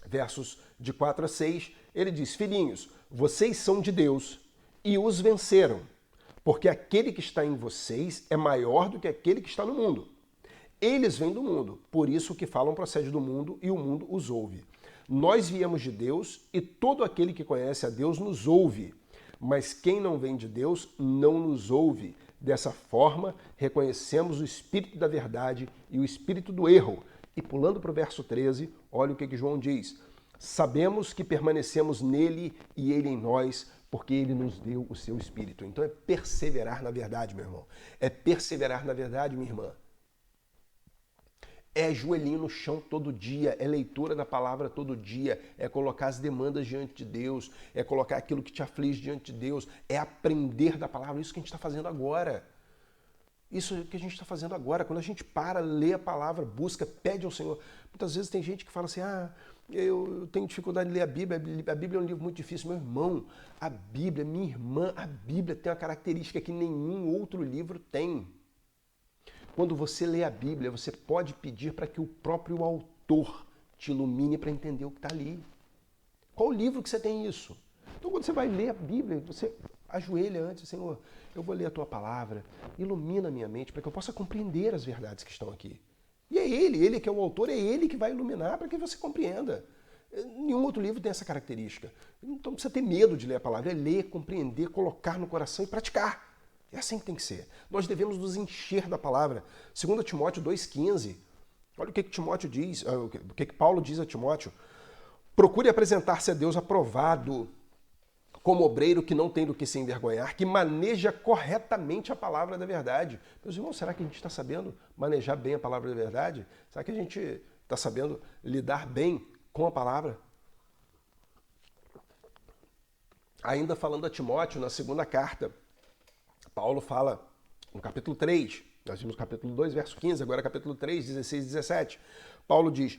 versos de 4 a 6. Ele diz, filhinhos, vocês são de Deus e os venceram, porque aquele que está em vocês é maior do que aquele que está no mundo. Eles vêm do mundo, por isso o que falam procede do mundo e o mundo os ouve. Nós viemos de Deus e todo aquele que conhece a Deus nos ouve, mas quem não vem de Deus não nos ouve. Dessa forma, reconhecemos o espírito da verdade e o espírito do erro. E pulando para o verso 13, olha o que João diz. Sabemos que permanecemos nele e ele em nós, porque ele nos deu o seu espírito. Então é perseverar na verdade, meu irmão. É perseverar na verdade, minha irmã. É joelhinho no chão todo dia, é leitura da palavra todo dia, é colocar as demandas diante de Deus, é colocar aquilo que te aflige diante de Deus, é aprender da palavra, isso que a gente está fazendo agora. Isso que a gente está fazendo agora, quando a gente para, lê a palavra, busca, pede ao Senhor. Muitas vezes tem gente que fala assim, eu tenho dificuldade de ler a Bíblia é um livro muito difícil. Meu irmão, a Bíblia, minha irmã, a Bíblia tem uma característica que nenhum outro livro tem. Quando você lê a Bíblia, você pode pedir para que o próprio autor te ilumine para entender o que está ali. Qual livro que você tem isso? Então, quando você vai ler a Bíblia, você ajoelha antes, Senhor, eu vou ler a Tua palavra, ilumina a minha mente para que eu possa compreender as verdades que estão aqui. E é ele que é o autor, é ele que vai iluminar para que você compreenda. Nenhum outro livro tem essa característica. Então, não precisa ter medo de ler a palavra, é ler, compreender, colocar no coração e praticar. É assim que tem que ser. Nós devemos nos encher da palavra. 2 Timóteo 2,15. Olha o que Timóteo diz, o que Paulo diz a Timóteo. Procure apresentar-se a Deus aprovado, como obreiro que não tem do que se envergonhar, que maneja corretamente a palavra da verdade. Meus irmãos, será que a gente está sabendo manejar bem a palavra da verdade? Será que a gente está sabendo lidar bem com a palavra? Ainda falando a Timóteo, na segunda carta, Paulo fala no capítulo 3, nós vimos capítulo 2, verso 15, agora capítulo 3, 16 e 17. Paulo diz,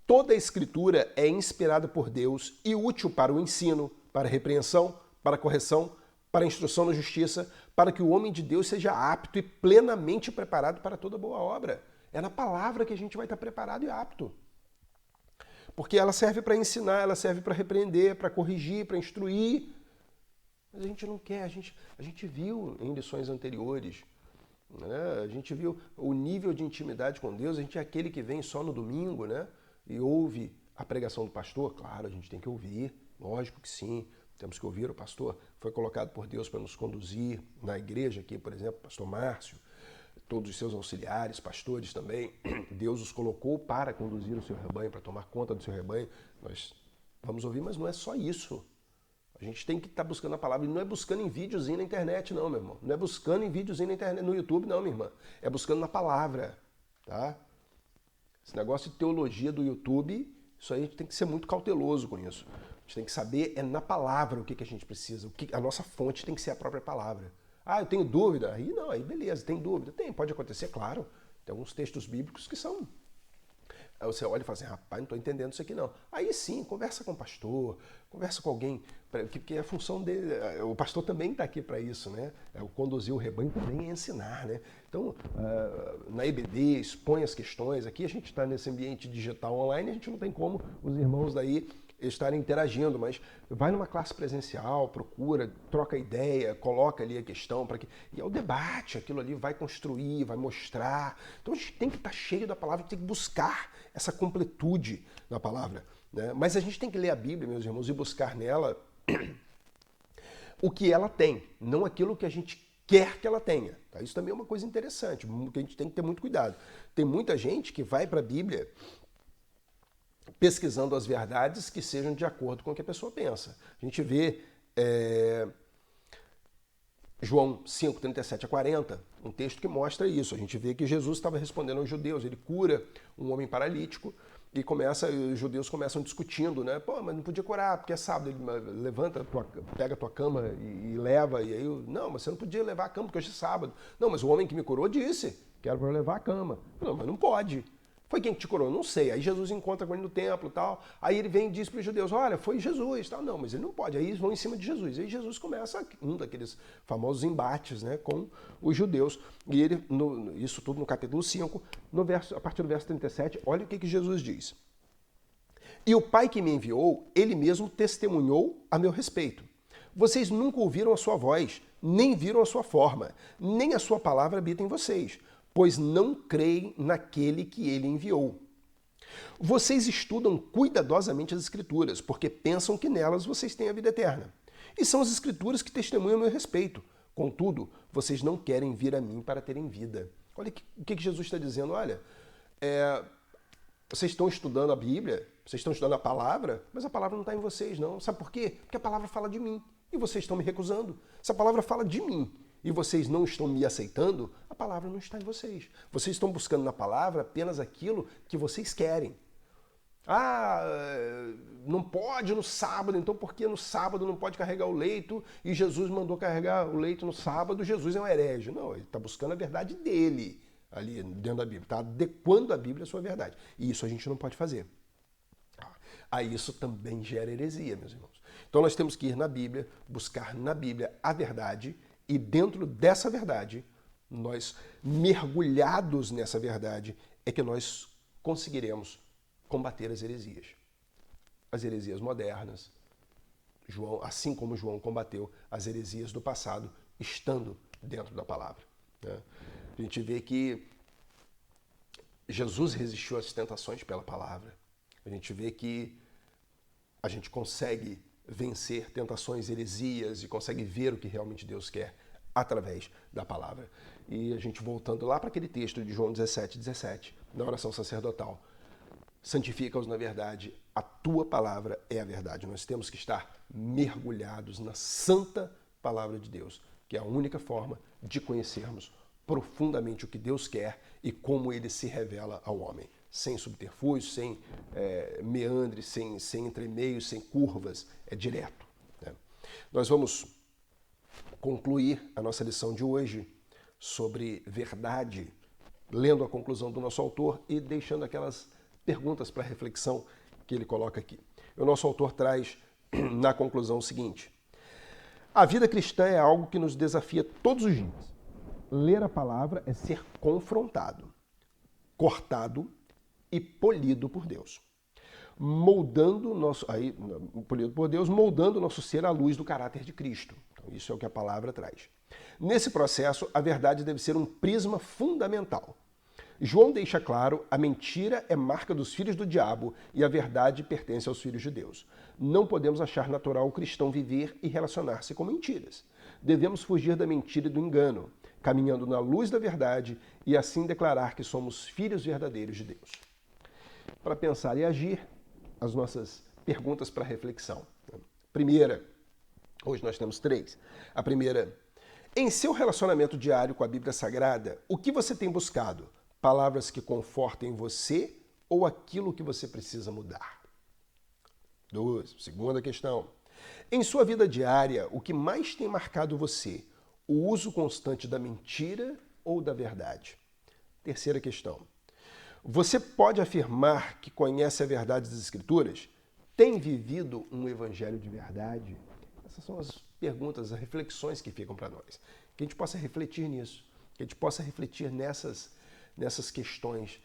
toda a escritura é inspirada por Deus e útil para o ensino, para a repreensão, para a correção, para a instrução na justiça, para que o homem de Deus seja apto e plenamente preparado para toda boa obra. É na palavra que a gente vai estar preparado e apto. Porque ela serve para ensinar, ela serve para repreender, para corrigir, para instruir. Mas a gente não quer, a gente viu em lições anteriores, né? A gente viu o nível de intimidade com Deus, a gente é aquele que vem só no domingo, né? E ouve a pregação do pastor, claro, a gente tem que ouvir, lógico que sim, temos que ouvir o pastor, foi colocado por Deus para nos conduzir na igreja aqui, por exemplo, o pastor Márcio, todos os seus auxiliares, pastores também, Deus os colocou para conduzir o seu rebanho, para tomar conta do seu rebanho, nós vamos ouvir, mas não é só isso. A gente tem que estar buscando a palavra, e não é buscando em videozinho na internet não, meu irmão. Não é buscando em videozinho na internet, no YouTube não, minha irmã. É buscando na palavra, tá? Esse negócio de teologia do YouTube, isso aí a gente tem que ser muito cauteloso com isso. A gente tem que saber, é na palavra o que a gente precisa. A nossa fonte tem que ser a própria palavra. Eu tenho dúvida. Aí não, aí beleza, tem dúvida. Pode acontecer, claro. Tem alguns textos bíblicos que são... Aí você olha e fala assim, rapaz, não estou entendendo isso aqui não. Aí sim, conversa com o pastor, conversa com alguém, porque a função dele, o pastor também está aqui para isso, né? O conduzir o rebanho também é ensinar, né? Então, na EBD, expõe as questões, aqui a gente está nesse ambiente digital online, a gente não tem como os irmãos daí estarem interagindo, mas vai numa classe presencial, procura, troca ideia, coloca ali a questão, e é o debate, aquilo ali vai construir, vai mostrar. Então a gente tem que estar cheio da palavra, tem que buscar essa completude na palavra, né? Mas a gente tem que ler a Bíblia, meus irmãos, e buscar nela o que ela tem, não aquilo que a gente quer que ela tenha. Tá? Isso também é uma coisa interessante, que a gente tem que ter muito cuidado. Tem muita gente que vai para a Bíblia pesquisando as verdades que sejam de acordo com o que a pessoa pensa. A gente vê João 5, 37 a 40, um texto que mostra isso. A gente vê que Jesus estava respondendo aos judeus, ele cura um homem paralítico e os judeus começam discutindo, né? Pô, mas não podia curar, porque é sábado, ele levanta, pega a tua cama e leva, e aí, não, mas você não podia levar a cama porque hoje é sábado. Não, mas o homem que me curou disse que era para levar a cama. Não, mas não pode. Foi quem que te curou? Não sei. Aí Jesus encontra com ele no templo e tal. Aí ele vem e diz para os judeus, olha, foi Jesus. Tal. Não, mas ele não pode. Aí eles vão em cima de Jesus. Aí Jesus começa um daqueles famosos embates, né, com os judeus. E ele, isso tudo no capítulo 5, a partir do verso 37, olha o que Jesus diz. E o Pai que me enviou, ele mesmo testemunhou a meu respeito. Vocês nunca ouviram a sua voz, nem viram a sua forma, nem a sua palavra habita em vocês, pois não creem naquele que ele enviou. Vocês estudam cuidadosamente as Escrituras, porque pensam que nelas vocês têm a vida eterna. E são as Escrituras que testemunham a meu respeito. Contudo, vocês não querem vir a mim para terem vida. Olha o que Jesus está dizendo. Olha, vocês estão estudando a Bíblia, vocês estão estudando a palavra, mas a palavra não está em vocês, não. Sabe por quê? Porque a palavra fala de mim e vocês estão me recusando. Se a palavra fala de mim e vocês não estão me aceitando, a palavra não está em vocês. Vocês estão buscando na palavra apenas aquilo que vocês querem. Ah, não pode no sábado, então por que no sábado não pode carregar o leito e Jesus mandou carregar o leito no sábado? Jesus é um herege. Não, ele está buscando a verdade dele ali dentro da Bíblia, está adequando a Bíblia à sua verdade. E isso a gente não pode fazer. Aí isso também gera heresia, meus irmãos. Então nós temos que ir na Bíblia, buscar na Bíblia a verdade e dentro dessa verdade, nós mergulhados nessa verdade, é que nós conseguiremos combater as heresias modernas, assim como João combateu as heresias do passado, estando dentro da palavra. Né? A gente vê que Jesus resistiu às tentações pela palavra. A gente vê que a gente consegue vencer tentações, heresias e consegue ver o que realmente Deus quer através da palavra. E a gente voltando lá para aquele texto de João 17, na oração sacerdotal. Santifica-os na verdade, a tua palavra é a verdade. Nós temos que estar mergulhados na santa palavra de Deus, que é a única forma de conhecermos profundamente o que Deus quer e como ele se revela ao homem. Sem subterfúgios, sem meandres, sem entremeios, sem curvas, é direto. Né? Nós vamos concluir a nossa lição de hoje sobre verdade, lendo a conclusão do nosso autor e deixando aquelas perguntas para reflexão que ele coloca aqui. O nosso autor traz na conclusão o seguinte: a vida cristã é algo que nos desafia todos os dias. Ler a palavra é ser confrontado, cortado e polido por Deus. Moldando moldando nosso ser à luz do caráter de Cristo. Então, isso é o que a palavra traz. Nesse processo, a verdade deve ser um prisma fundamental. João deixa claro, a mentira é marca dos filhos do diabo e a verdade pertence aos filhos de Deus. Não podemos achar natural o cristão viver e relacionar-se com mentiras. Devemos fugir da mentira e do engano, caminhando na luz da verdade e assim declarar que somos filhos verdadeiros de Deus. Para pensar e agir, as nossas perguntas para reflexão. Primeira, hoje nós temos 3. A primeira, em seu relacionamento diário com a Bíblia Sagrada, o que você tem buscado? Palavras que confortem você ou aquilo que você precisa mudar? 2. Segunda questão. Em sua vida diária, o que mais tem marcado você? O uso constante da mentira ou da verdade? Terceira questão. Você pode afirmar que conhece a verdade das Escrituras? Tem vivido um evangelho de verdade? Essas são as perguntas, as reflexões que ficam para nós. Que a gente possa refletir nisso, que a gente possa refletir nessas questões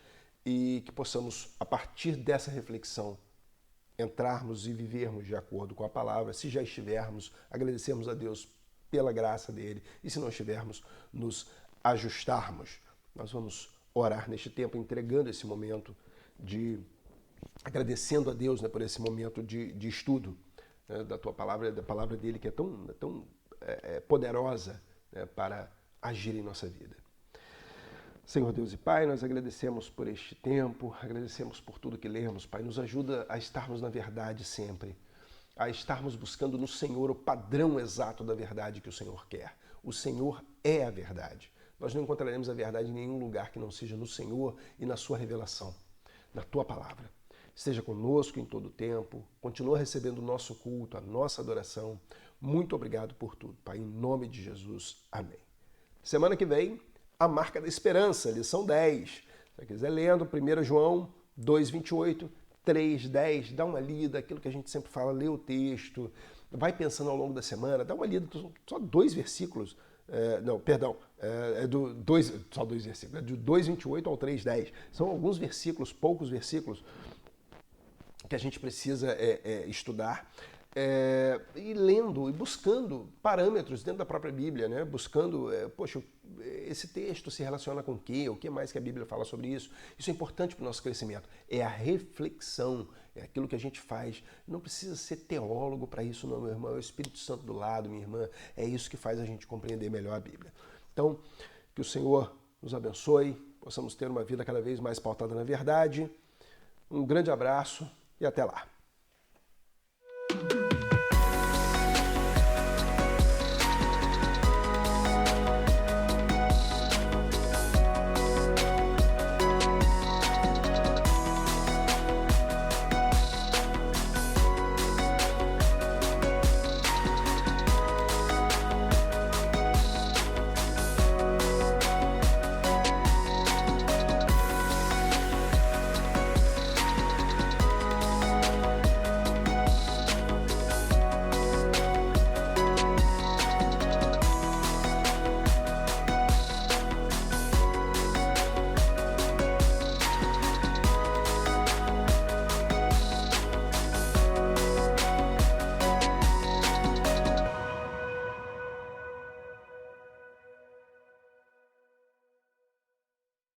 e que possamos, a partir dessa reflexão, entrarmos e vivermos de acordo com a palavra. Se já estivermos, agradecermos a Deus pela graça dele e se não estivermos, nos ajustarmos. Nós vamos orar neste tempo, entregando esse momento agradecendo a Deus, né, por esse momento de estudo, né, da tua palavra, da palavra dele que é tão poderosa, né, para agir em nossa vida. Senhor Deus e Pai, nós agradecemos por este tempo, agradecemos por tudo que lemos, Pai. Nos ajuda a estarmos na verdade sempre, a estarmos buscando no Senhor o padrão exato da verdade que o Senhor quer. O Senhor é a verdade. Nós não encontraremos a verdade em nenhum lugar que não seja no Senhor e na sua revelação, na tua palavra. Esteja conosco em todo o tempo, continua recebendo o nosso culto, a nossa adoração. Muito obrigado por tudo, Pai, em nome de Jesus. Amém. Semana que vem, a marca da esperança, lição 10. Se você quiser lendo, 1 João 2,28, 3,10, dá uma lida, aquilo que a gente sempre fala, lê o texto, vai pensando ao longo da semana, dá uma lida, só 2 versículos, só 2 versículos, é de 2,28 ao 3,10. São alguns versículos, poucos versículos, que a gente precisa estudar. E lendo e buscando parâmetros dentro da própria Bíblia, né? Buscando, esse texto se relaciona com o quê? O que mais que a Bíblia fala sobre isso? Isso é importante para o nosso crescimento. É a reflexão, é aquilo que a gente faz. Não precisa ser teólogo para isso, não, meu irmão. É o Espírito Santo do lado, minha irmã. É isso que faz a gente compreender melhor a Bíblia. Então, que o Senhor nos abençoe, possamos ter uma vida cada vez mais pautada na verdade. Um grande abraço e até lá.